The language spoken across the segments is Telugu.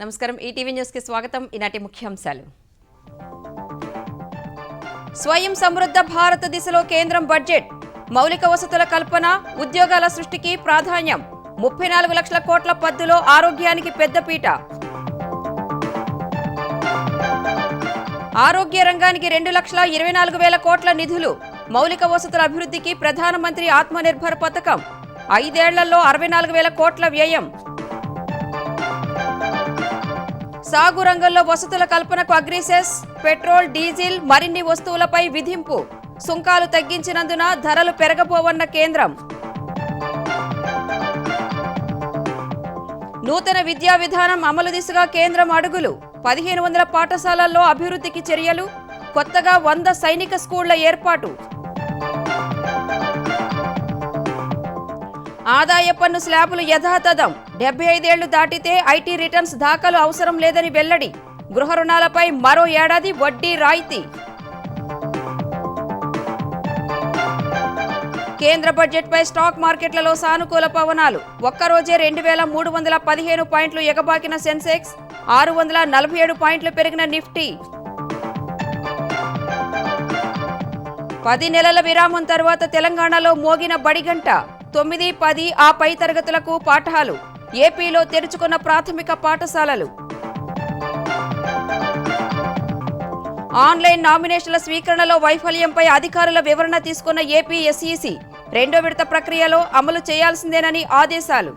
నమస్కారం ఈటీవీ న్యూస్ కి స్వాగతం ఈనాటి ముఖ్యాంశాలు స్వయం సమృద్ధ భారత దిశలో కేంద్రం బడ్జెట్ మౌలిక వసతుల కల్పన ఉద్యోగాల సృష్టికి ప్రాధాన్యం 34 లక్షల కోట్ల పద్దులో ఆరోగ్యానికి పెద్దపీట ఆరోగ్య రంగానికి 2,24,000 కోట్ల నిధులు మౌలిక వసతుల అభివృద్ధికి ప్రధానమంత్రి ఆత్మనిర్భర్ పథకం 5 ఏళ్లలో 64,000 కోట్ల వ్యయం సాగు రంగంలో వసతుల కల్పనకు అగ్రిసెస్ పెట్రోల్ డీజిల్ మరిన్ని వస్తువులపై విధింపు సుంకాలు తగ్గించినందున ధరలు పెరగబోవన్న కేంద్రం నూతన విద్యా విధానం అమలు దిశగా కేంద్రం అడుగులు 1,500 పాఠశాలల్లో అభివృద్ధికి చర్యలు కొత్తగా 100 సైనిక స్కూళ్ల ఏర్పాటు ఆదాయ పన్ను స్లాబులు యథాతథం 75 ఏళ్లు దాటితే ఐటీ రిటర్న్స్ దాఖలు అవసరం లేదని వెల్లడి గృహ రుణాలపై మరో ఏడాది వడ్డీ రాయితీ కేంద్ర బడ్జెట్పై స్టాక్ మార్కెట్లలో సానుకూల పవనాలు ఒక్కరోజే 2,315 పాయింట్లు ఎగబాకిన సెన్సెక్స్ 647 పాయింట్లు పెరిగిన నిఫ్టీ 10 నెలల విరామం తర్వాత తెలంగాణలో మోగిన బడిగంట 9, 10 ఆ పై తరగతులకు పాఠాలు ఏపీలో తెరుచుకున్న ప్రాథమిక పాఠశాలలు ఆన్లైన్ నామినేషన్ల స్వీకరణలో వైఫల్యంపై అధికారుల వివరణ తీసుకున్న ఏపీ ఎస్ఈసీ రెండో విడత ప్రక్రియలో అమలు చేయాల్సిందేనని ఆదేశాలు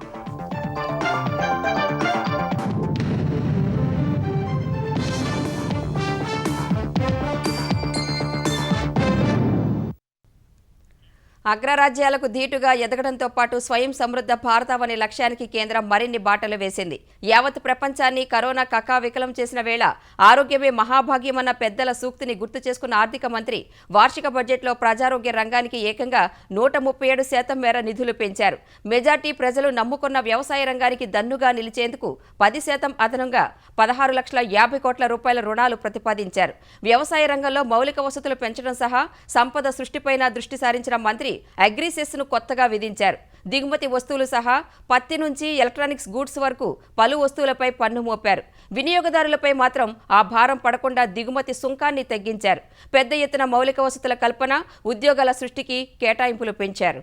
అగ్రరాజ్యాలకు ధీటుగా ఎదగడంతో పాటు స్వయం సమృద్ధ భారతావని లక్ష్యానికి కేంద్రం మరిన్ని బాటలు వేసింది. యావత్ ప్రపంచాన్ని కరోనా కకావికలం చేసిన వేళ ఆరోగ్యమే మహాభాగ్యమన్న పెద్దల సూక్తిని గుర్తు చేసుకున్న ఆర్థిక మంత్రి వార్షిక బడ్జెట్లో ప్రజారోగ్య రంగానికి ఏకంగా 137% మేర నిధులు పెంచారు. మెజార్టీ ప్రజలు నమ్ముకున్న వ్యవసాయ రంగానికి దన్నుగా నిలిచేందుకు 10% అదనంగా 16,50,00,000 కోట్ల రూపాయల రుణాలు ప్రతిపాదించారు. వ్యవసాయ రంగంలో మౌలిక వసతులు పెంచడం సహా సంపద సృష్టిపైన దృష్టి సారించిన మంత్రి అగ్రిసెస్ ను కొత్తగా విధించారు. దిగుమతి వస్తువులు సహా పత్తి నుంచి ఎలక్ట్రానిక్స్ గూడ్స్ వరకు పలు వస్తువులపై పన్ను మోపారు. వినియోగదారులపై మాత్రం ఆ భారం పడకుండా దిగుమతి సుంకాన్ని తగ్గించారు. పెద్ద ఎత్తున మౌలిక వసతుల కల్పన ఉద్యోగాల సృష్టికి కేటాయింపులు పెంచారు.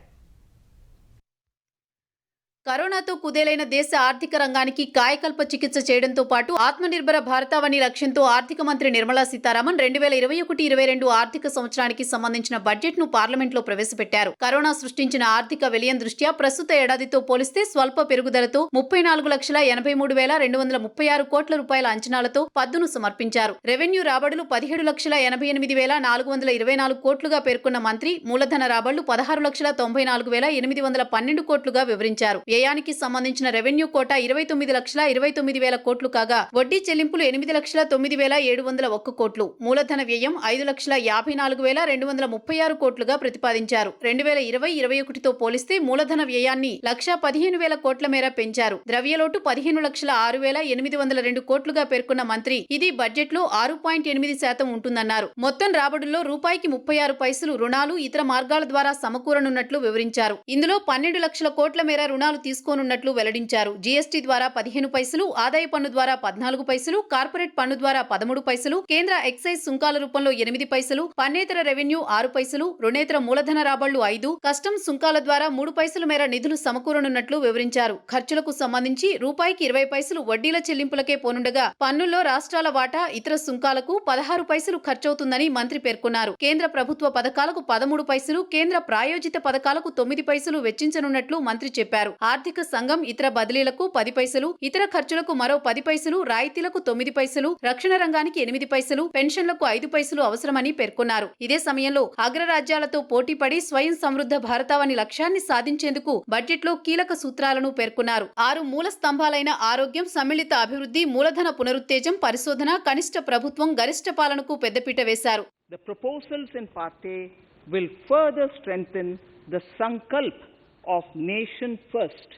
కరోనాతో కుదేలైన దేశ ఆర్థిక రంగానికి కాయకల్ప చికిత్స చేయడంతో పాటు ఆత్మనిర్భర భారతావని లక్ష్యంతో ఆర్థిక మంత్రి నిర్మలా సీతారామన్ 2021-22 ఆర్థిక సంవత్సరానికి సంబంధించిన బడ్జెట్ ను పార్లమెంట్ లో ప్రవేశపెట్టారు. కరోనా సృష్టించిన ఆర్థిక వ్యయం దృష్ట్యా ప్రస్తుత ఏడాదితో పోలిస్తే స్వల్ప పెరుగుదలతో 34,83,236 కోట్ల రూపాయల అంచనాలతో పద్దును సమర్పించారు. రెవెన్యూ రాబడులు 17,88,424 కోట్లుగా పేర్కొన్న మంత్రి మూలధన రాబడులు 16,94,812 కోట్లుగా వివరించారు. వ్యయానికి సంబంధించిన రెవెన్యూ కోటా 29,29,000 కోట్లు కాగా వడ్డీ చెల్లింపులు 8,09,701 కోట్లు మూలధన వ్యయం 5,54,236 కోట్లుగా ప్రతిపాదించారు. 2020-21తో పోలిస్తే మూలధన వ్యయాన్ని 1,15,000 కోట్ల మేర పెంచారు. ద్రవ్యలోటు 15,06,802 కోట్లుగా పేర్కొన్న మంత్రి ఇది బడ్జెట్ లో 6.8% ఉంటుందన్నారు. మొత్తం రాబడుల్లో రూపాయికి 36 పైసలు రుణాలు ఇతర మార్గాల ద్వారా సమకూరనున్నట్లు వివరించారు. ఇందులో 12 లక్షల కోట్ల మేర రుణాలు తీసుకోనున్నట్లు వెల్లడించారు. జీఎస్టీ ద్వారా 15 పైసలు, ఆదాయ పన్ను ద్వారా 14 పైసలు, కార్పొరేట్ పన్ను ద్వారా 13 పైసలు, కేంద్ర ఎక్సైజ్ సుంకాల రూపంలో 8 పైసలు, పన్నేతర రెవెన్యూ 6 పైసలు, రుణేతర మూలధన రాబళ్లు 5, కస్టమ్స్ సుంకాల ద్వారా 3 పైసల మేర నిధులు సమకూరనున్నట్లు వివరించారు. ఖర్చులకు సంబంధించి రూపాయికి 20 పైసలు వడ్డీల చెల్లింపులకే పోనుండగా పన్నుల్లో రాష్ట్రాల వాటా ఇతర సుంకాలకు 16 పైసలు ఖర్చవుతుందని మంత్రి పేర్కొన్నారు. కేంద్ర ప్రభుత్వ పథకాలకు 13 పైసలు, కేంద్ర ప్రాయోజిత పథకాలకు 9 పైసలు వెచ్చించనున్నట్లు మంత్రి చెప్పారు. ఆర్థిక సంఘం ఇతర బదిలీలకు 10 పైసలు, ఇతర ఖర్చులకు మరో 10 పైసలు, రాయితీలకు 9 పైసలు, రక్షణ రంగానికి 8 పైసలు, పెన్షన్లకు 5 పైసలు అవసరమని పేర్కొన్నారు. ఇదే సమయంలో అగ్రరాజ్యాలతో పోటీపడి స్వయం సమృద్ధ భారతావని లక్ష్యాన్ని సాధించేందుకు బడ్జెట్లో కీలక సూత్రాలను పేర్కొన్నారు. 6 మూల స్తంభాలైన ఆరోగ్యం, సమ్మిళిత అభివృద్ధి, మూలధన పునరుత్తేజం, పరిశోధన, కనిష్ట ప్రభుత్వం, గరిష్ట పాలనకు పెద్దపీట వేశారు. The proposals in Part A will further strengthen the sankalp of nation first.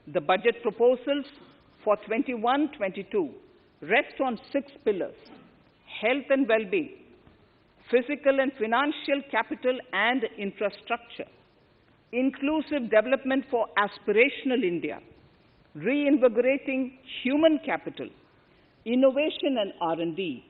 The budget proposals for 21-22 rest on 6 pillars: health and well-being, physical and financial capital and infrastructure, inclusive development for aspirational India, reinvigorating human capital, innovation and R&D,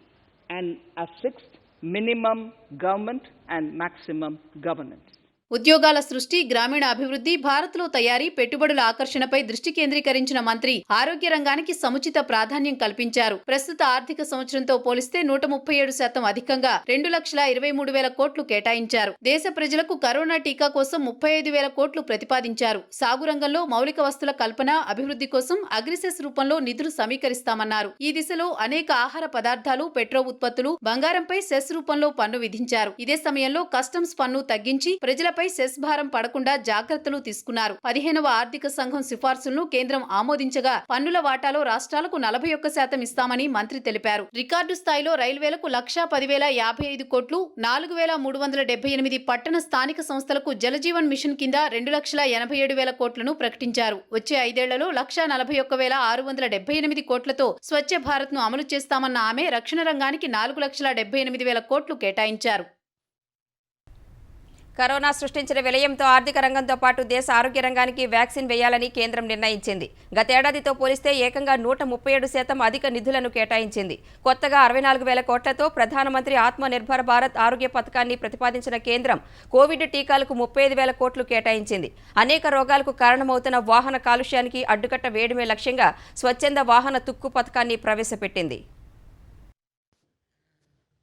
and as sixth, minimum government and maximum governance. ఉద్యోగాల సృష్టి, గ్రామీణ అభివృద్ధి, భారత్లో తయారీ, పెట్టుబడుల ఆకర్షణపై దృష్టి కేంద్రీకరించిన మంత్రి ఆరోగ్య రంగానికి సముచిత ప్రాధాన్యం కల్పించారు. ప్రస్తుత ఆర్థిక సంవత్సరంతో పోలిస్తే 137% అధికంగా 2,23,000 కోట్లు కేటాయించారు. దేశ ప్రజలకు కరోనా టీకా కోసం 35,000 కోట్లు ప్రతిపాదించారు. సాగు రంగంలో మౌలిక వస్తుల కల్పన, అభివృద్ధి కోసం అగ్రిసెస్ రూపంలో నిధులు సమీకరిస్తామన్నారు. ఈ దిశలో అనేక ఆహార పదార్థాలు, పెట్రో ఉత్పత్తులు, బంగారంపై సెస్ రూపంలో పన్ను విధించారు. ఇదే సమయంలో కస్టమ్స్ పన్ను తగ్గించి ప్రజలపై సెస్ భారం పడకుండా జాగ్రత్తలు తీసుకున్నారు. 15వ ఆర్థిక సంఘం సిఫార్సులను కేంద్రం ఆమోదించగా పన్నుల వాటాలో రాష్ట్రాలకు 41% ఇస్తామని మంత్రి తెలిపారు. రికార్డు స్థాయిలో రైల్వేలకు 1,10,055 కోట్లు, 4,378 పట్టణ స్థానిక సంస్థలకు జలజీవన్ మిషన్ కింద 2,87,000 కోట్లను ప్రకటించారు. వచ్చే 5 ఏళ్లలో 1,41,678 కోట్లతో స్వచ్ఛ భారత్ ను అమలు చేస్తామన్న ఆమె రక్షణ రంగానికి 4,78,000 కోట్లు కేటాయించారు. కరోనా సృష్టించిన విలయంతో ఆర్థిక రంగంతో పాటు దేశ ఆరోగ్య రంగానికి వ్యాక్సిన్ వేయాలని కేంద్రం నిర్ణయించింది. గతేడాదితో పోలిస్తే ఏకంగా 137% అధిక నిధులను కేటాయించింది. కొత్తగా 64,000 కోట్లతో ప్రధానమంత్రి ఆత్మ నిర్భర్ భారత్ ఆరోగ్య పథకాన్ని ప్రతిపాదించిన కేంద్రం కోవిడ్ టీకాలకు 35,000 కోట్లు కేటాయించింది. అనేక రోగాలకు కారణమవుతున్న వాహన కాలుష్యానికి అడ్డుకట్ట వేయడమే లక్ష్యంగా స్వచ్ఛంద వాహన తుక్కు పథకాన్ని ప్రవేశపెట్టింది.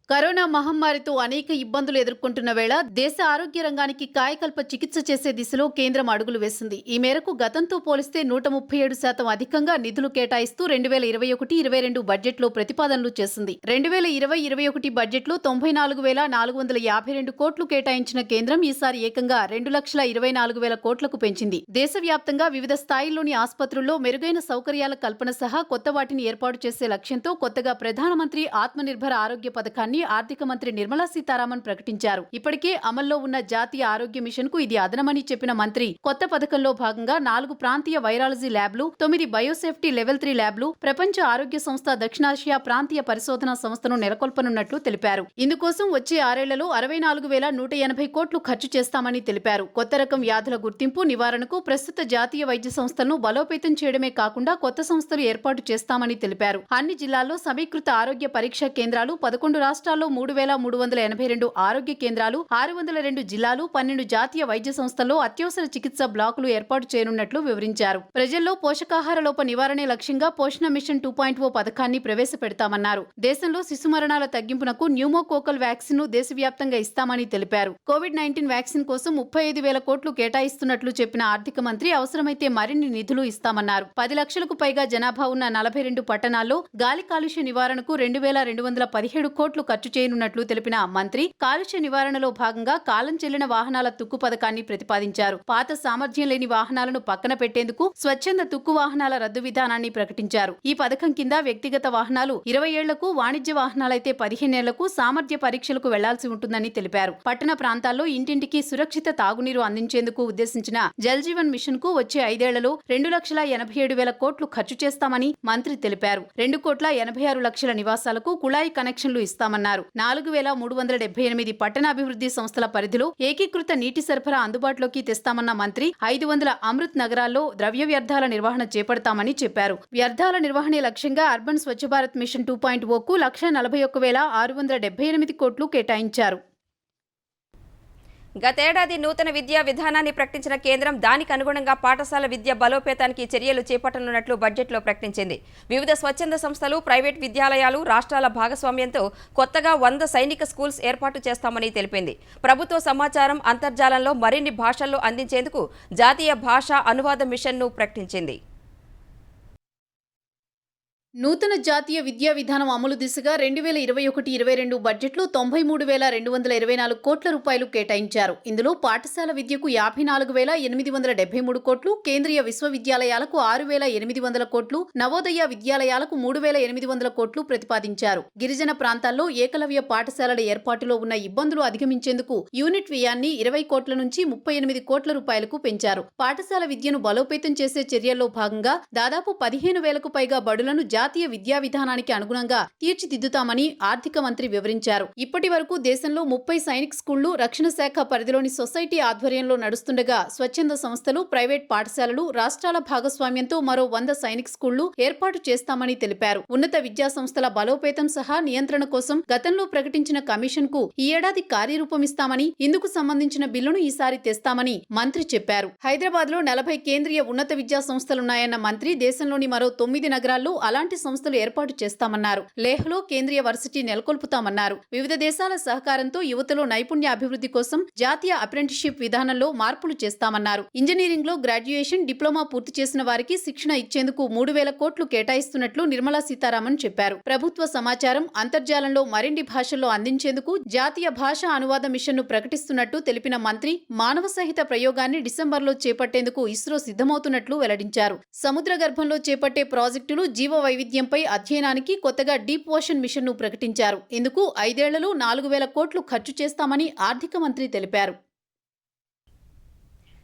కరోనా మహమ్మారితో అనేక ఇబ్బందులు ఎదుర్కొంటున్న వేళ దేశ ఆరోగ్య రంగానికి కాయకల్ప చికిత్స చేసే దిశలో కేంద్రం అడుగులు వేసింది. ఈ మేరకు గతంతో పోలిస్తే 137% అధికంగా నిధులు కేటాయిస్తూ 2021-22 బడ్జెట్లో ప్రతిపాదనలు చేసింది. 2020-21 బడ్జెట్లో 94,452 కోట్లు కేటాయించిన కేంద్రం ఈసారి ఏకంగా 2,24,000 కోట్లకు పెంచింది. దేశవ్యాప్తంగా వివిధ స్థాయిల్లోని ఆసుపత్రుల్లో మెరుగైన సౌకర్యాల కల్పన సహా కొత్త వాటిని ఏర్పాటు చేసే లక్ష్యంతో కొత్తగా ప్రధానమంత్రి ఆత్మ నిర్భర్ ఆరోగ్య పథకాన్ని ఆర్థిక మంత్రి నిర్మలా సీతారామన్ ప్రకటించారు. ఇప్పటికే అమల్లో ఉన్న జాతీయ ఆరోగ్య మిషన్ కు ఇది అదనమని చెప్పిన మంత్రి కొత్త పథకంలో భాగంగా 4 ప్రాంతీయ వైరాలజీ ల్యాబ్లు, 9 బయోసేఫ్టీ లెవెల్ 3 ల్యాబ్లు, ప్రపంచ ఆరోగ్య సంస్థ దక్షిణాసియా ప్రాంతీయ పరిశోధనా సంస్థను నెలకొల్పనున్నట్లు తెలిపారు. ఇందుకోసం వచ్చే 6 ఏళ్లలో 64,180 కోట్లు ఖర్చు చేస్తామని తెలిపారు. కొత్త రకం వ్యాధుల గుర్తింపు, నివారణకు ప్రస్తుత జాతీయ వైద్య సంస్థలను బలోపేతం చేయడమే కాకుండా కొత్త సంస్థలు ఏర్పాటు చేస్తామని తెలిపారు. అన్ని జిల్లాల్లో సమీకృత ఆరోగ్య పరీక్షా కేంద్రాలు, 11 రాష్ట్రాల్లో 3,382 ఆరోగ్య కేంద్రాలు, 602 జిల్లాలు, 12 జాతీయ వైద్య సంస్థల్లో అత్యవసర చికిత్స బ్లాకులు ఏర్పాటు చేయనున్నట్లు వివరించారు. ప్రజల్లో పోషకాహార లోప నివారణే లక్ష్యంగా పోషణ మిషన్ 2.0 పథకాన్ని ప్రవేశపెడతామన్నారు. దేశంలో శిశు మరణాల తగ్గింపునకు న్యూమోకోకల్ వ్యాక్సిన్ ను దేశవ్యాప్తంగా ఇస్తామని తెలిపారు. కోవిడ్-19 వ్యాక్సిన్ కోసం 35,000 కోట్లు కేటాయిస్తున్నట్లు చెప్పిన ఆర్థిక మంత్రి అవసరమైతే మరిన్ని నిధులు ఇస్తామన్నారు. 10 లక్షలకు పైగా జనాభా ఉన్న 42 పట్టణాల్లో గాలి కాలుష్య నివారణకు 2,217 కోట్లు ఖర్చు చేయనున్నట్లు తెలిపిన మంత్రి కాలుష్య నివారణలో భాగంగా కాలం చెల్లిన వాహనాల తుక్కు పథకాన్ని ప్రతిపాదించారు. పాత సామర్థ్యం లేని వాహనాలను పక్కన పెట్టేందుకు స్వచ్ఛంద తుక్కు వాహనాల రద్దు విధానాన్ని ప్రకటించారు. ఈ పథకం కింద వ్యక్తిగత వాహనాలు 20 ఏళ్లకు, వాణిజ్య వాహనాలైతే 15 ఏళ్లకు సామర్థ్య పరీక్షలకు వెళ్లాల్సి ఉంటుందని తెలిపారు. పట్టణ ప్రాంతాల్లో ఇంటింటికి సురక్షిత తాగునీరు అందించేందుకు ఉద్దేశించిన జల్ జీవన్ మిషన్ కు వచ్చే 5 ఏళ్లలో 2,87,000 కోట్లు ఖర్చు చేస్తామని మంత్రి తెలిపారు. 2,86,00,000 నివాసాలకు కుళాయి కనెక్షన్లు ఇస్తామన్నారు. 4,378 పట్టణాభివృద్ధి సంస్థల పరిధిలో ఏకీకృత నీటి సరఫరా అందుబాటులోకి తెస్తామన్న మంత్రి 500 అమృత్ నగరాల్లో ద్రవ్య వ్యర్థాల నిర్వహణ చేపడతామని చెప్పారు. వ్యర్థాల నిర్వహణే లక్ష్యంగా అర్బన్ స్వచ్ఛ భారత్ మిషన్ 2.0కు 1,41,678 కోట్లు కేటాయించారు. గతేడాది నూతన విద్యా విధానాన్ని ప్రకటించిన కేంద్రం దానికి అనుగుణంగా పాఠశాల విద్య బలోపేతానికి చర్యలు చేపట్టనున్నట్లు బడ్జెట్లో ప్రకటించింది. వివిధ స్వచ్ఛంద సంస్థలు, ప్రైవేట్ విద్యాలయాలు, రాష్ట్రాల భాగస్వామ్యంతో కొత్తగా 100 సైనిక స్కూల్స్ ఏర్పాటు చేస్తామని తెలిపింది. ప్రభుత్వ సమాచారం అంతర్జాలంలో మరిన్ని భాషల్లో అందించేందుకు జాతీయ భాషా అనువాద మిషన్ను ప్రకటించింది. నూతన జాతీయ విద్యా విధానం అమలు దిశగా 2021-22 బడ్జెట్లో 93,224 కోట్ల రూపాయలు కేటాయించారు. ఇందులో పాఠశాల విద్యకు 54,873 కోట్లు, కేంద్రీయ విశ్వవిద్యాలయాలకు 6,800 కోట్లు, నవోదయ విద్యాలయాలకు 3,800 కోట్లు ప్రతిపాదించారు. గిరిజన ప్రాంతాల్లో ఏకలవ్య పాఠశాలల ఏర్పాటులో ఉన్న ఇబ్బందులు అధిగమించేందుకు యూనిట్ వ్యయాన్ని 20 కోట్ల నుంచి 38 కోట్ల రూపాయలకు పెంచారు. పాఠశాల విద్యను బలోపేతం చేసే చర్యల్లో భాగంగా దాదాపు 15,000కు పైగా బడులను జాతీయ విద్యా విధానానికి అనుగుణంగా తీర్చిదిద్దుతామని ఆర్థిక మంత్రి వివరించారు. ఇప్పటి వరకు దేశంలో 30 సైనిక్ స్కూళ్లు రక్షణ శాఖ పరిధిలోని సొసైటీ ఆధ్వర్యంలో నడుస్తుండగా స్వచ్ఛంద సంస్థలు, ప్రైవేట్ పాఠశాలలు, రాష్ట్రాల భాగస్వామ్యంతో మరో 100 సైనిక్ స్కూళ్లు ఏర్పాటు చేస్తామని తెలిపారు. ఉన్నత విద్యా సంస్థల బలోపేతం సహా నియంత్రణ కోసం గతంలో ప్రకటించిన కమిషన్ కు ఈ ఏడాది కార్యరూపమిస్తామని, ఇందుకు సంబంధించిన బిల్లును ఈసారి తెస్తామని మంత్రి చెప్పారు. హైదరాబాద్ లో 40 కేంద్రీయ ఉన్నత విద్యా సంస్థలున్నాయన్న మంత్రి దేశంలోని మరో 9 నగరాల్లో అలాంటి సంస్థలు ఏర్పాటు చేస్తామన్నారు. లేహ్లో కేంద్రీయ వర్సిటీ నెలకొల్పుతామన్నారు. వివిధ దేశాల సహకారంతో యువతలో నైపుణ్య అభివృద్ధి కోసం జాతీయ అప్రెంటిస్షిప్ విధానంలో మార్పులు చేస్తామన్నారు. ఇంజనీరింగ్ లో గ్రాడ్యుయేషన్, డిప్లొమా పూర్తి చేసిన వారికి శిక్షణ ఇచ్చేందుకు 3,000 కోట్లు కేటాయిస్తున్నట్లు నిర్మలా సీతారామన్ చెప్పారు. ప్రభుత్వ సమాచారం అంతర్జాలంలో మరిన్ని భాషల్లో అందించేందుకు జాతీయ భాషా అనువాద మిషన్ను ప్రకటిస్తున్నట్టు తెలిపిన మంత్రి, మానవ సహిత ప్రయోగాన్ని డిసెంబర్లో చేపట్టేందుకు ఇస్రో సిద్ధమవుతున్నట్లు వెల్లడించారు. సముద్ర గర్భంలో చేపట్టే ప్రాజెక్టులు, జీవ వైవిధ్యంపై అధ్యయనానికి కొత్తగా డీప్ ఓషన్ మిషన్ను ప్రకటించారు. ఇందుకు 5 ఏళ్లలో 4,000 కోట్లు ఖర్చు చేస్తామని ఆర్థిక మంత్రి తెలిపారు.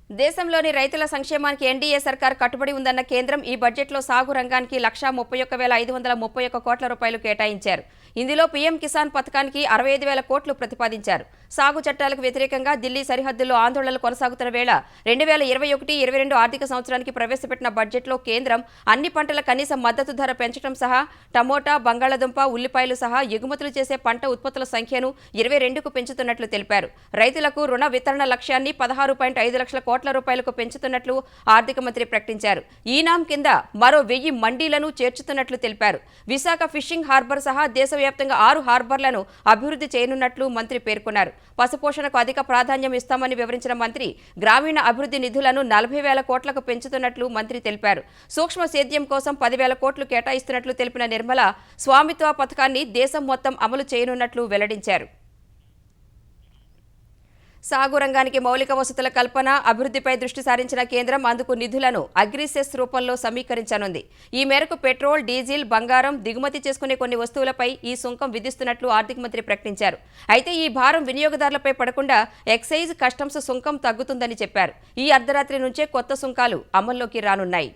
దేశంలోని రైతుల సంక్షేమానికి ఎన్డీఏ సర్కార్ కట్టుబడి ఉందన్న కేంద్రం ఈ బడ్జెట్లో సాగు రంగానికి 131,531 కోట్ల రూపాయలు కేటాయించారు. ఇందులో పీఎం కిసాన్ పథకానికి 65,000 కోట్లు ప్రతిపాదించారు. సాగు చట్టాలకు వ్యతిరేకంగా ఢిల్లీ సరిహద్దుల్లో ఆందోళనలు కొనసాగుతున్న వేళ 2021-22 ఆర్థిక సంవత్సరానికి ప్రవేశపెట్టిన బడ్జెట్లో కేంద్రం అన్ని పంటల కనీస మద్దతు ధర పెంచడం సహా టమోటా, బంగాళాదుంప, ఉల్లిపాయలు సహా ఎగుమతులు చేసే పంట ఉత్పత్తుల సంఖ్యను 22కు పెంచుతున్నట్లు తెలిపారు. రైతులకు రుణ వితరణ లక్ష్యాన్ని 16.5 లక్షల కోట్ల రూపాయలకు పెంచుతున్నట్లు ఆర్థిక మంత్రి ప్రకటించారు. ఈ నామ్ కింద మరో 1000 మండీలను చేర్చుతున్నట్లు తెలిపారు. విశాఖ ఫిషింగ్ హార్బర్ సహా దేశవ్యాప్తంగా 6 హార్బర్లను అభివృద్ధి చేయనున్నట్లు మంత్రి పేర్కొన్నారు. పశుపోషణకు అధిక ప్రాధాన్యం ఇస్తామని వివరించిన మంత్రి, గ్రామీణ అభివృద్ధి నిధులను 40,000 కోట్లకు పెంచుతున్నట్లు మంత్రి తెలిపారు. సూక్ష్మ సేద్యం కోసం 10,000 కోట్లు కేటాయిస్తున్నట్లు తెలిపిన నిర్మల, స్వామిత్వ పథకాన్ని దేశం మొత్తం అమలు చేయనున్నట్లు వెల్లడించారు. సాగు రంగానికి మౌలిక వసతుల కల్పన, అభివృద్ధిపై దృష్టి సారించిన కేంద్రం అందుకు నిధులను అగ్రిసెస్ రూపంలో సమీకరించనుంది. ఈ మేరకు పెట్రోల్, డీజిల్, బంగారం దిగుమతి చేసుకునే కొన్ని వస్తువులపై ఈ సుంకం విధిస్తున్నట్లు ఆర్థిక మంత్రి ప్రకటించారు. అయితే ఈ భారం వినియోగదారులపై పడకుండా ఎక్సైజ్, కస్టమ్స్ సుంకం తగ్గుతుందని చెప్పారు. ఈ అర్ధరాత్రి నుంచే కొత్త సుంకాలు అమల్లోకి రానున్నాయి.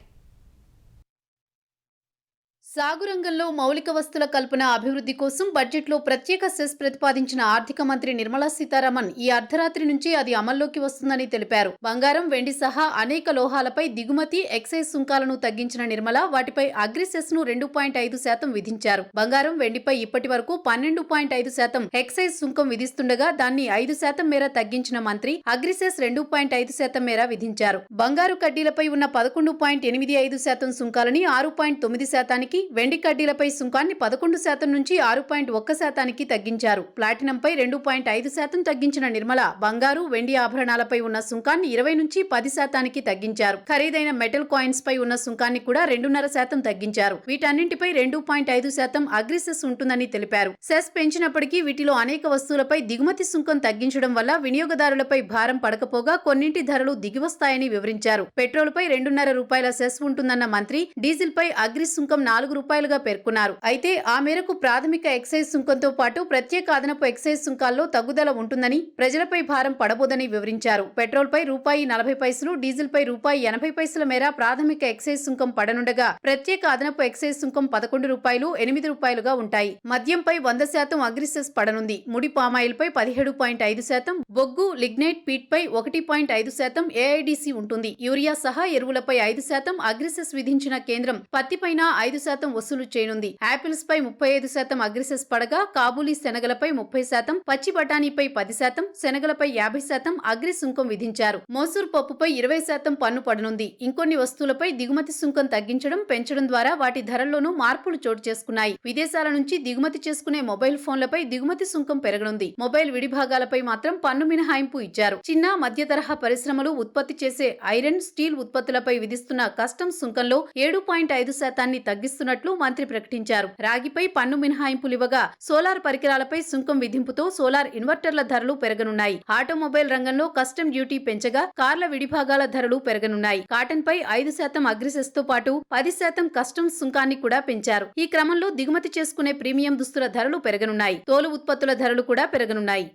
సాగు రంగంలో మౌలిక వస్తువుల కల్పన, అభివృద్ధి కోసం బడ్జెట్లో ప్రత్యేక సెస్ ప్రతిపాదించిన ఆర్థిక మంత్రి నిర్మలా సీతారామన్ ఈ అర్ధరాత్రి నుంచి అది అమల్లోకి వస్తుందని తెలిపారు. బంగారం, వెండి సహా అనేక లోహాలపై దిగుమతి, ఎక్సైజ్ సుంకాలను తగ్గించిన నిర్మల వాటిపై అగ్రిసెస్ ను 2.5% విధించారు. బంగారం, వెండిపై ఇప్పటి వరకు 12.5% ఎక్సైజ్ సుంకం విధిస్తుండగా దాన్ని 5% మేర తగ్గించిన మంత్రి అగ్రిసెస్ 2.5% మేర విధించారు. బంగారు కడ్డీలపై ఉన్న 11.85% సుంకాలని 6.9%కి, వెండి కడ్డీలపై సుంకాన్ని 11% నుంచి 6.1%కి తగ్గించారు. ప్లాటినంపై 2.5% తగ్గించిన నిర్మల బంగారు, వెండి ఆభరణాలపై ఉన్న సుంకాన్ని 20 నుంచి 10%కి తగ్గించారు. ఖరీదైన మెటల్ కాయిన్స్ పై ఉన్న సుంకాన్ని కూడా 2.5% తగ్గించారు. వీటన్నింటిపై 2.5% అగ్రిసెస్ ఉంటుందని తెలిపారు. సెస్ పెంచినప్పటికీ వీటిలో అనేక వస్తువులపై దిగుమతి సుంకం తగ్గించడం వల్ల వినియోగదారులపై భారం పడకపోగా కొన్నింటి ధరలు దిగివస్తాయని వివరించారు. పెట్రోల్ పై 2.5 రూపాయల సెస్ ఉంటుందన్న మంత్రి, డీజిల్ పై అగ్రి సుంకం 4 రూపాయలుగా పేర్కొన్నారు. అయితే ఆ మేరకు ప్రాథమిక ఎక్సైజ్ సుంకంతో పాటు ప్రత్యేక అదనపు ఎక్సైజ్ సుంకాల్లో తగ్గుదల ఉంటుందని, ప్రజలపై భారం పడబోదని వివరించారు. పెట్రోల్ పై ₹40, డీజిల్ పై ₹80 మేర ప్రాథమిక ఎక్సైజ్ సుంకం పడనుండగా ప్రత్యేక అదనపు ఎక్సైజ్ సుంకం ₹11, ₹8గా ఉంటాయి. మద్యంపై 100% అగ్రిసెస్ పడనుంది. ముడి పామాయిల్ పై 17.5%, బొగ్గు, లిగ్నైట్, పీట్ పై 1.5% ఏఐడిసి ఉంటుంది. యూరియా సహా ఎరువులపై 5% అగ్రిసెస్ విధించిన కేంద్రం పత్తిపైన 5% వసూలు చేయనుంది. యాపిల్స్ పై 35% అగ్రిసెస్ పడగా కాబూలీ శనగలపై 30%, పచ్చి బఠానీపై 10%, శనగలపై 50% అగ్రి సుంకం విధించారు. మోసూర్ పప్పుపై 20% పన్ను పడనుంది. ఇంకొన్ని వస్తువులపై దిగుమతి సుంకం తగ్గించడం, పెంచడం ద్వారా వాటి ధరల్లోనూ మార్పులు చోటు చేసుకున్నాయి. విదేశాల నుంచి దిగుమతి చేసుకునే మొబైల్ ఫోన్లపై దిగుమతి సుంకం పెరగనుంది. మొబైల్ విడిభాగాలపై మాత్రం పన్ను మినహాయింపు ఇచ్చారు. చిన్న, మధ్య తరహా పరిశ్రమలు ఉత్పత్తి చేసే ఐరన్, స్టీల్ ఉత్పత్తులపై విధిస్తున్న కస్టమ్స్ సుంకంలో 7.5% తగ్గిస్తున్నట్లు మంత్రి ప్రకటించారు. రాగిపై పన్ను మినహాయింపులివ్వగా సోలార్ పరికరాలపై సుంకం విధింపుతో సోలార్ ఇన్వర్టర్ల ధరలు పెరగనున్నాయి. ఆటోమొబైల్ రంగంలో కస్టమ్ డ్యూటీ పెంచగా కార్ల విడిభాగాల ధరలు పెరగనున్నాయి. కాటన్ పై 5% అగ్రిసెస్ తో పాటు 10% కస్టమ్స్ సుంకాన్ని కూడా పెంచారు. ఈ క్రమంలో దిగుమతి చేసుకునే ప్రీమియం దుస్తుల ధరలు పెరగనున్నాయి. తోలు ఉత్పత్తుల ధరలు కూడా పెరగనున్నాయి.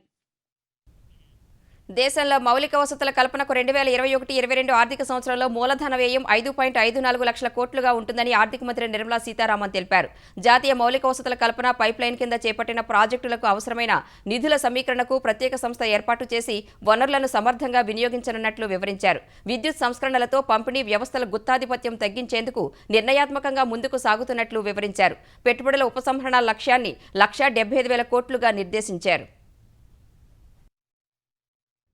దేశంలో మౌలిక వసతుల కల్పనకు 2021-22 ఆర్థిక సంవత్సరంలో మూలధన వ్యయం 5.54 లక్షల కోట్లుగా ఉంటుందని ఆర్థిక మంత్రి నిర్మలా సీతారామన్ తెలిపారు. జాతీయ మౌలిక వసతుల కల్పన పైప్లైన్ కింద చేపట్టిన ప్రాజెక్టులకు అవసరమైన నిధుల సమీకరణకు ప్రత్యేక సంస్థ ఏర్పాటు చేసి వనరులను సమర్థంగా వినియోగించనున్నట్లు వివరించారు. విద్యుత్ సంస్కరణలతో పంపిణీ వ్యవస్థల గుత్తాధిపత్యం తగ్గించేందుకు నిర్ణయాత్మకంగా ముందుకు సాగుతున్నట్లు వివరించారు. పెట్టుబడుల ఉపసంహరణ లక్ష్యాన్ని 1,75,000 కోట్లుగా నిర్దేశించారు.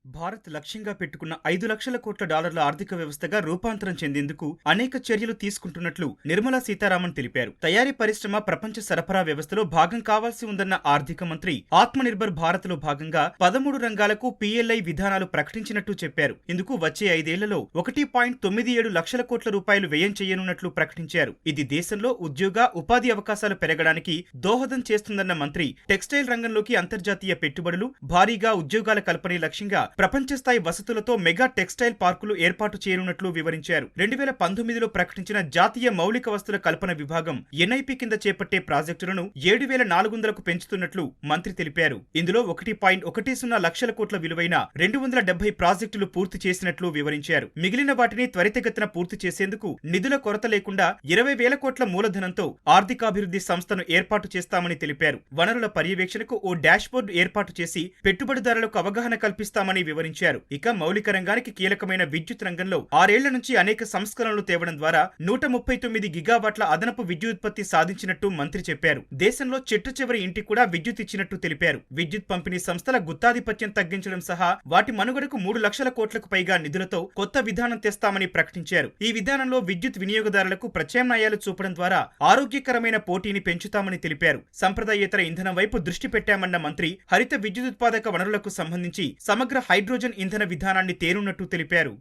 భారత్ లక్ష్యంగా పెట్టుకున్న 5 లక్షల కోట్ల డాలర్ల ఆర్థిక వ్యవస్థగా రూపాంతరం చెందేందుకు అనేక చర్యలు తీసుకుంటున్నట్లు నిర్మలా సీతారామన్ తెలిపారు. తయారీ పరిశ్రమ ప్రపంచ సరఫరా వ్యవస్థలో భాగం కావాల్సి ఉందన్న ఆర్థిక మంత్రి ఆత్మనిర్భర్ భారత్ లో భాగంగా 13 రంగాలకు PLI విధానాలు ప్రకటించినట్టు చెప్పారు. ఇందుకు వచ్చే 5 ఏళ్లలో 1.97 లక్షల కోట్ల రూపాయలు వ్యయం చేయనున్నట్లు ప్రకటించారు. ఇది దేశంలో ఉద్యోగ ఉపాధి అవకాశాలు పెరగడానికి దోహదం చేస్తుందన్న మంత్రి టెక్స్టైల్ రంగంలోకి అంతర్జాతీయ పెట్టుబడులు, భారీగా ఉద్యోగాల కల్పనే లక్ష్యంగా ప్రపంచ స్థాయి వసతులతో మెగా టెక్స్టైల్ పార్కులు ఏర్పాటు చేయనున్నట్లు వివరించారు. 2019లో ప్రకటించిన జాతీయ మౌలిక వసతుల కల్పన విభాగం NIP కింద చేపట్టే ప్రాజెక్టులను 7,400కు పెంచుతున్నట్లు మంత్రి తెలిపారు. ఇందులో 1.10 లక్షల కోట్ల విలువైన 270 ప్రాజెక్టులు పూర్తి చేసినట్లు వివరించారు. మిగిలిన వాటిని త్వరితగతిన పూర్తి చేసేందుకు నిధుల కొరత లేకుండా 20,000 కోట్ల మూలధనంతో ఆర్థికాభివృద్ధి సంస్థను ఏర్పాటు చేస్తామని తెలిపారు. వనరుల పర్యవేక్షణకు ఓ డాష్బోర్డు ఏర్పాటు చేసి పెట్టుబడిదారులకు అవగాహన కల్పిస్తామని వివరించారు. ఇక మౌలిక రంగానికి కీలకమైన విద్యుత్ రంగంలో 6 ఏళ్ల నుంచి అనేక సంస్కరణలు తేవడం ద్వారా 139 గిగావాట్ల అదనపు విద్యుత్పత్తి సాధించినట్టు మంత్రి చెప్పారు. దేశంలో చెట్టు చివరి ఇంటికి కూడా విద్యుత్ ఇచ్చినట్టు తెలిపారు. విద్యుత్ పంపిణీ సంస్థల గుత్తాధిపత్యం తగ్గించడం సహా వాటి మనుగడకు 3 లక్షల కోట్లకు పైగా నిధులతో కొత్త విధానం తెస్తామని ప్రకటించారు. ఈ విధానంలో విద్యుత్ వినియోగదారులకు ప్రత్యామ్నాయాలు చూపడం ద్వారా ఆరోగ్యకరమైన పోటీని పెంచుతామని తెలిపారు. సంప్రదాయేతర ఇంధనం వైపు దృష్టి పెట్టామన్న మంత్రి హరిత విద్యుదుత్పాదక వనరులకు సంబంధించి సమగ్ర హైడ్రోజన్ ఇంధన విధానాన్ని తేనున్నట్టు తెలిపారు.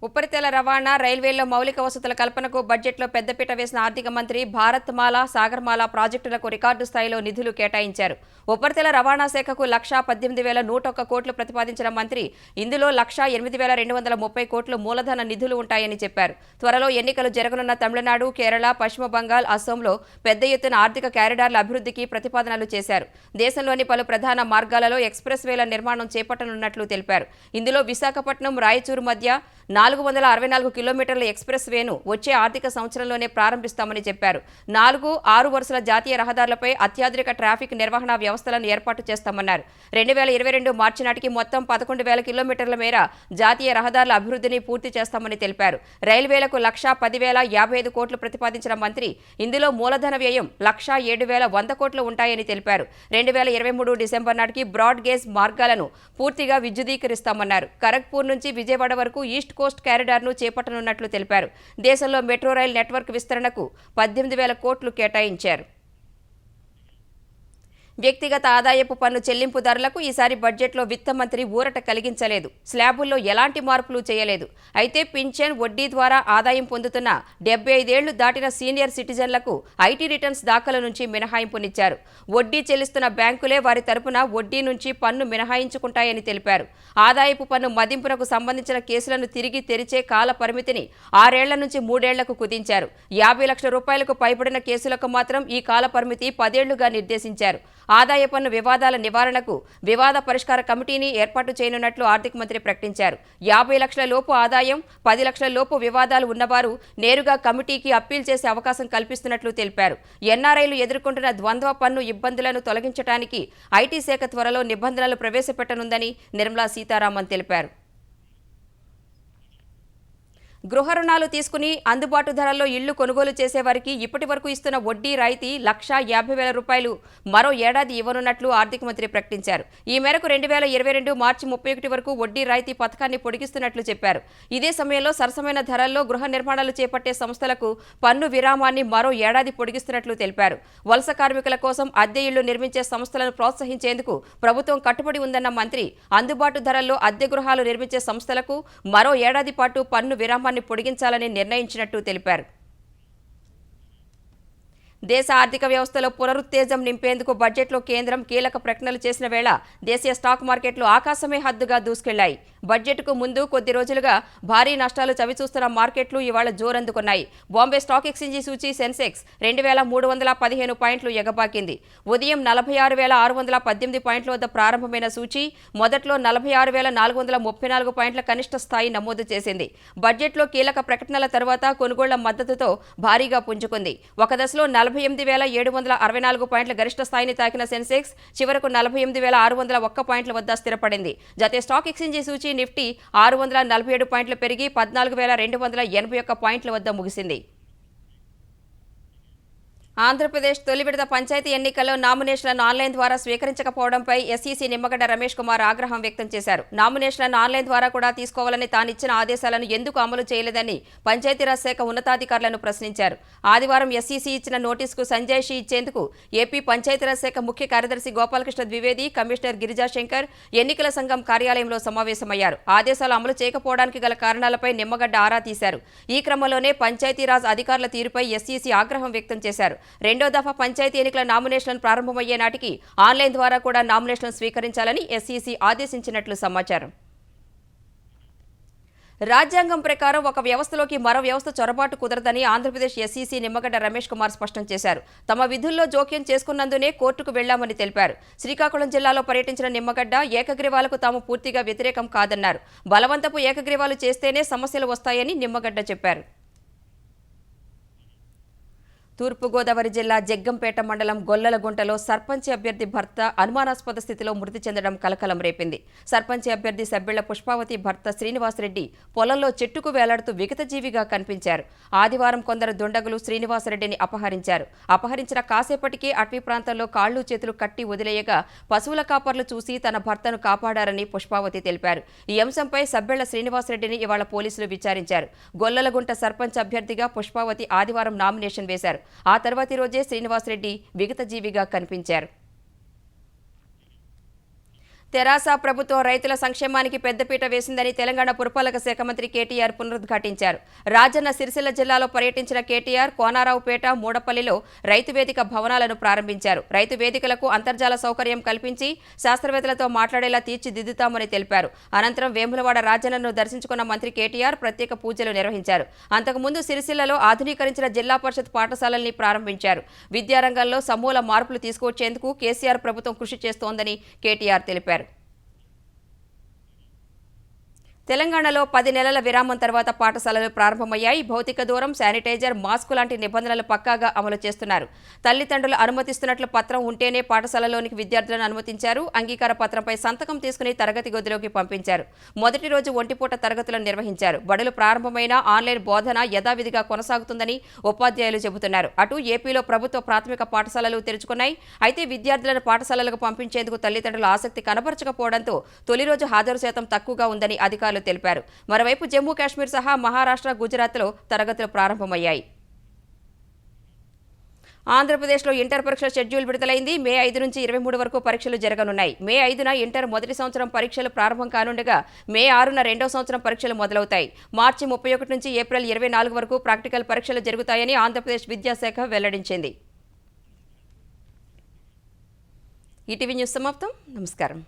ఉపరితల రవాణా, రైల్వేల్లో మౌలిక వసతుల కల్పనకు బడ్జెట్లో పెద్దపీట వేసిన ఆర్థిక మంత్రి భారత్మాల, సాగర్మాల ప్రాజెక్టులకు రికార్డు స్థాయిలో నిధులు కేటాయించారు. ఉపరితల రవాణా శాఖకు 1,18,101 కోట్లు ప్రతిపాదించిన మంత్రి ఇందులో 1,08,230 కోట్లు మూలధన నిధులు ఉంటాయని చెప్పారు. త్వరలో ఎన్నికలు జరగనున్న తమిళనాడు, కేరళ, పశ్చిమ బంగాల్, అస్సోంలో పెద్ద ఎత్తున ఆర్థిక కారిడార్ల అభివృద్ధికి ప్రతిపాదనలు చేశారు. దేశంలోని పలు ప్రధాన మార్గాలలో ఎక్స్ప్రెస్ వేల నిర్మాణం చేపట్టనున్నట్లు తెలిపారు. ఇందులో విశాఖపట్నం, రాయచూరు మధ్య 464 కిలోమీటర్ల ఎక్స్ప్రెస్ వేను వచ్చే ఆర్థిక సంవత్సరంలోనే ప్రారంభిస్తామని చెప్పారు. 4-6 వరుసల జాతీయ రహదారులపై అత్యాధునిక ట్రాఫిక్ నిర్వహణ వ్యవస్థలను ఏర్పాటు చేస్తామన్నారు. 2022 మార్చి నాటికి మొత్తం 11,000 కిలోమీటర్ల మేర జాతీయ రహదారుల అభివృద్ధిని పూర్తి చేస్తామని తెలిపారు. రైల్వేలకు 1,10,055 కోట్లు ప్రతిపాదించిన మంత్రి ఇందులో మూలధన వ్యయం 1,07,100 కోట్లు ఉంటాయని తెలిపారు. 2023 డిసెంబర్ నాటికి బ్రాడ్ గేజ్ మార్గాలను పూర్తిగా విద్యుదీకరిస్తామన్నారు. ఖరగ్పూర్ నుంచి విజయవాడ వరకు ఈస్ట్ కోస్ట్ కారిడార్ను చేపట్టనున్నట్లు తెలిపారు. దేశంలో మెట్రో రైల్ నెట్వర్క్ విస్తరణకు 18,000 కోట్లు కేటాయించారు. వ్యక్తిగత ఆదాయపు పన్ను చెల్లింపుదారులకు ఈసారి బడ్జెట్లో విత్త మంత్రి ఊరట కలిగించలేదు. స్లాబుల్లో ఎలాంటి మార్పులు చేయలేదు. అయితే పింఛన్, వడ్డీ ద్వారా ఆదాయం పొందుతున్న 75 ఏళ్లు దాటిన సీనియర్ సిటిజన్లకు IT రిటర్న్స్ దాఖలు నుంచి మినహాయింపునిచ్చారు. వడ్డీ చెల్లిస్తున్న బ్యాంకులే వారి తరపున వడ్డీ నుంచి పన్ను మినహాయించుకుంటాయని తెలిపారు. ఆదాయపు పన్ను మదింపునకు సంబంధించిన కేసులను తిరిగి తెరిచే కాల పరిమితిని 6 ఏళ్ల నుంచి 3 ఏళ్లకు కుదించారు. 50 లక్షల రూపాయలకు పైబడిన కేసులకు మాత్రం ఈ కాల పరిమితి 10 ఏళ్లుగా నిర్దేశించారు. ఆదాయ పన్ను వివాదాల నివారణకు వివాద పరిష్కార కమిటీని ఏర్పాటు చేయనున్నట్లు ఆర్థిక మంత్రి ప్రకటించారు. 50 లక్షల లోపు ఆదాయం, 10 లక్షల లోపు వివాదాలు ఉన్నవారు నేరుగా కమిటీకి అప్పీల్ చేసే అవకాశం కల్పిస్తున్నట్లు తెలిపారు. NRIలు ఎదుర్కొంటున్న ద్వంద్వ పన్ను ఇబ్బందులను తొలగించడానికి IT శాఖ త్వరలో నిబంధనలు ప్రవేశపెట్టనుందని నిర్మలా సీతారామన్ తెలిపారు. గృహ రుణాలు తీసుకుని అందుబాటు ధరల్లో ఇళ్లు కొనుగోలు చేసేవారికి ఇప్పటి వరకు ఇస్తున్న వడ్డీ రాయితీ 1,50,000 రూపాయలు మరో ఏడాది ఇవ్వనున్నట్లు ఆర్థిక మంత్రి ప్రకటించారు. ఈ మేరకు 2022 మార్చి 31 వరకు వడ్డీ రాయితీ పథకాన్ని పొడిగిస్తున్నట్లు చెప్పారు. ఇదే సమయంలో సరసమైన ధరల్లో గృహ నిర్మాణాలు చేపట్టే సంస్థలకు పన్ను విరామాన్ని మరో ఏడాది పొడిగిస్తున్నట్లు తెలిపారు. వలస కార్మికుల కోసం అద్దె ఇళ్లు నిర్మించే సంస్థలను ప్రోత్సహించేందుకు ప్రభుత్వం కట్టుబడి ఉందన్న మంత్రి అందుబాటు ధరల్లో అద్దె గృహాలు నిర్మించే సంస్థలకు మరో ఏడాది పాటు పన్ను విరామాన్ని పొడిగించాలని నిర్ణయించినట్టు తెలిపారు. దేశ ఆర్థిక వ్యవస్థలో పునరుత్తేజం నింపేందుకు బడ్జెట్లో కేంద్రం కీలక ప్రకటనలు చేసిన వేళ దేశీయ స్టాక్ మార్కెట్లు ఆకాశమే హద్దుగా దూసుకెళ్లాయి. బడ్జెట్కు ముందు కొద్ది రోజులుగా భారీ నష్టాలు చవిచూస్తున్న మార్కెట్లు ఇవాళ జోరందుకున్నాయి. బాంబే స్టాక్ ఎక్స్చేంజి సూచీ సెన్సెక్స్ 2315 పాయింట్లు ఎగబాకింది. ఉదయం 46,618 పాయింట్ల వద్ద ప్రారంభమైన సూచీ మొదట్లో 46,434 పాయింట్ల కనిష్ట స్థాయి నమోదు చేసింది. బడ్జెట్లో కీలక ప్రకటనల తర్వాత కొనుగోళ్ల మద్దతుతో భారీగా పుంజుకుంది. ఒక దశలో 48,764 పాయింట్ల గరిష్ట స్థాయిని తాకిన సెన్సెక్స్ చివరకు 48,601 పాయింట్ల వద్ద స్థిరపడింది. జాతీయ స్టాక్ ఎక్స్చేంజి సూచీ నిఫ్టీ 647 పాయింట్లు పెరిగి 14,281 పాయింట్ల వద్ద ముగిసింది. ఆంధ్రప్రదేశ్ తొలి విడత పంచాయతీ ఎన్నికల్లో నామినేషన్లను ఆన్లైన్ ద్వారా స్వీకరించకపోవడంపై ఎస్ఈసీ నిమ్మగడ్డ రమేష్ కుమార్ ఆగ్రహం వ్యక్తం చేశారు. నామినేషన్లను ఆన్లైన్ ద్వారా కూడా తీసుకోవాలని తానిచ్చిన ఆదేశాలను ఎందుకు అమలు చేయలేదని పంచాయతీరాజ్ శాఖ ఉన్నతాధికారులను ప్రశ్నించారు. ఆదివారం ఎస్ఈసీ ఇచ్చిన నోటీసుకు సంజాయిషీ ఇచ్చేందుకు ఏపీ పంచాయతీరాజ్ శాఖ ముఖ్య కార్యదర్శి గోపాలకృష్ణ ద్వివేది, కమిషనర్ గిరిజాశంకర్ ఎన్నికల సంఘం కార్యాలయంలో సమావేశమయ్యారు. ఆదేశాలు అమలు చేయకపోవడానికి గల కారణాలపై నిమ్మగడ్డ ఆరా తీశారు. ఈ క్రమంలోనే పంచాయతీరాజ్ అధికారుల తీరుపై ఎస్ఈసీ ఆగ్రహం వ్యక్తం చేశారు. రెండో దఫా పంచాయతీ ఎన్నికల నామినేషన్లు ప్రారంభమయ్యే నాటికి ఆన్లైన్ ద్వారా కూడా నామినేషన్లు స్వీకరించాలని ఎస్ఈసీ ఆదేశించినట్లు సమాచారం. రాజ్యాంగం ప్రకారం ఒక వ్యవస్థలోకి మరో వ్యవస్థ చొరబాటు కుదరదని ఆంధ్రప్రదేశ్ ఎస్ఈసీ నిమ్మగడ్డ రమేష్ కుమార్ స్పష్టం చేశారు. తమ విధుల్లో జోక్యం చేసుకున్నందునే కోర్టుకు వెళ్లామని తెలిపారు. శ్రీకాకుళం జిల్లాలో పర్యటించిన నిమ్మగడ్డ ఏకగ్రీవాలకు తాము పూర్తిగా వ్యతిరేకం కాదన్నారు. బలవంతపు ఏకగ్రీవాలు చేస్తేనే సమస్యలు వస్తాయని నిమ్మగడ్డ చెప్పారు. తూర్పుగోదావరి జిల్లా జగ్గంపేట మండలం గొల్లలగుంటలో సర్పంచ్ అభ్యర్థి భర్త అనుమానాస్పద స్థితిలో మృతి చెందడం కలకలం రేపింది. సర్పంచ్ అభ్యర్థి సబ్బిళ్ల పుష్పావతి భర్త శ్రీనివాసరెడ్డి పొలంలో చెట్టుకు వేలాడుతూ విగతజీవిగా కనిపించారు. ఆదివారం కొందరు దుండగులు శ్రీనివాసరెడ్డిని అపహరించారు. అపహరించిన కాసేపటికే అటవీ ప్రాంతంలో కాళ్లు చేతులు కట్టి వదిలేయగా పశువుల కాపర్లు చూసి తన భర్తను కాపాడారని పుష్పావతి తెలిపారు. ఈ అంశంపై సబ్బిళ్ల శ్రీనివాసరెడ్డిని ఇవాళ పోలీసులు విచారించారు. గొల్లలగుంట సర్పంచ్ అభ్యర్థిగా పుష్పావతి ఆదివారం నామినేషన్ వేశారు. ఆ తర్వాతి రోజే శ్రీనివాసరెడ్డి విగతజీవిగా కనిపించారు. తెరాస ప్రభుత్వం రైతుల సంక్షేమానికి పెద్దపీట వేసిందని తెలంగాణ పురపాలక శాఖ మంత్రి కేటీఆర్ పునరుద్ఘాటించారు. రాజన్న సిరిసిల్ల జిల్లాలో పర్యటించిన కేటీఆర్ కోనారావుపేట, మూడపల్లిలో రైతు వేదిక భవనాలను ప్రారంభించారు. రైతు వేదికలకు అంతర్జాల సౌకర్యం కల్పించి శాస్త్రవేత్తలతో మాట్లాడేలా తీర్చిదిద్దుతామని తెలిపారు. అనంతరం వేములవాడ రాజన్నను దర్శించుకున్న మంత్రి కేటీఆర్ ప్రత్యేక పూజలు నిర్వహించారు. అంతకుముందు సిరిసిల్లలో ఆధునీకరించిన జిల్లా పరిషత్ పాఠశాలల్ని ప్రారంభించారు. విద్యారంగంలో సమూల మార్పులు తీసుకొచ్చేందుకు కేసీఆర్ ప్రభుత్వం కృషి చేస్తోందని కేటీఆర్ తెలిపారు. తెలంగాణలో 10 నెలల విరామం తర్వాత పాఠశాలలు ప్రారంభమయ్యాయి. భౌతిక దూరం, శానిటైజర్, మాస్కు లాంటి నిబంధనలు పక్కాగా అమలు చేస్తున్నారు. తల్లిదండ్రులు అనుమతిస్తున్నట్లు పత్రం ఉంటేనే పాఠశాలలోనికి విద్యార్థులను అనుమతించారు. అంగీకార పత్రంపై సంతకం తీసుకుని తరగతి గదిలోకి పంపించారు. మొదటి రోజు ఒంటిపూట తరగతులను నిర్వహించారు. బడులు ప్రారంభమైన ఆన్లైన్ బోధన యథావిధిగా కొనసాగుతుందని ఉపాధ్యాయులు చెబుతున్నారు. అటు ఏపీలో ప్రభుత్వ ప్రాథమిక పాఠశాలలు తెరుచుకున్నాయి. అయితే విద్యార్థులను పాఠశాలలకు పంపించేందుకు తల్లిదండ్రులు ఆసక్తి కనబరచకపోవడంతో తొలి రోజు హాజరు శాతం తక్కువగా ఉందని అధికారులు తెలిపారు. మరోవైపు జమ్మూ కాశ్మీర్ సహా మహారాష్ట్ర, గుజరాత్లో తరగతులు ప్రారంభమయ్యాయి. ఆంధ్రప్రదేశ్లో ఇంటర్ పరీక్షల షెడ్యూల్ విడుదలైంది. మే 5 నుంచి 23 వరకు పరీక్షలు జరగనున్నాయి. మే 5న ఇంటర్ మొదటి సంవత్సరం పరీక్షలు ప్రారంభం కానుండగా మే 6న రెండో సంవత్సరం పరీక్షలు మొదలవుతాయి. మార్చి 31 నుంచి ఏప్రిల్ 24 వరకు ప్రాక్టికల్ పరీక్షలు జరుగుతాయని ఆంధ్రప్రదేశ్ విద్యాశాఖ వెల్లడించింది. ఈటీవీ న్యూస్ సమాప్తం. నమస్కారం.